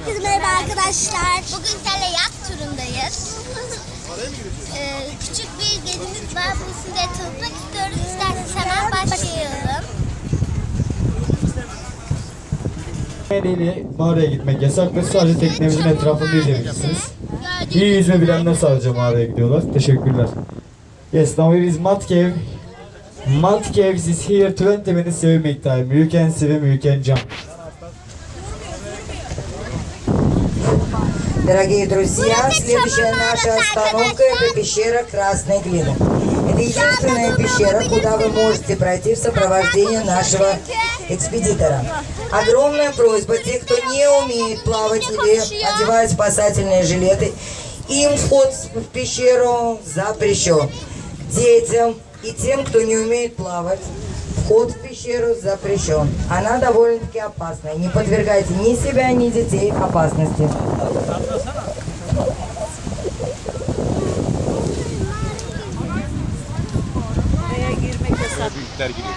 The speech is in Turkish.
Herkese merhaba arkadaşlar. Bugün sizlerle yat turundayız. Küçük bir gezimiz var. Bunu size tanıtmak istiyoruz. İsterseniz hemen başlayalım. Tekneyle mağaraya gitmek yasak ve sadece teknemizin etrafında yüzebilirsiniz. İyi yüzme bilenler sadece mağaraya gidiyorlar. Teşekkürler. Yes, now here is Mud Cave. Mud Caves is here 20 minutes swimming time. You can swim, you can jump. Дорогие друзья, следующая наша остановка – это пещера Красной Глины. Это единственная пещера, куда вы можете пройти в сопровождении нашего экспедитора. Огромная просьба, те, кто не умеет плавать или одевают спасательные жилеты, им вход в пещеру запрещен. Детям и тем, кто не умеет плавать, вход в пещеру запрещен. Она довольно-таки опасная. Не подвергайте ни себя, ни детей опасности. Büyükler giriyor.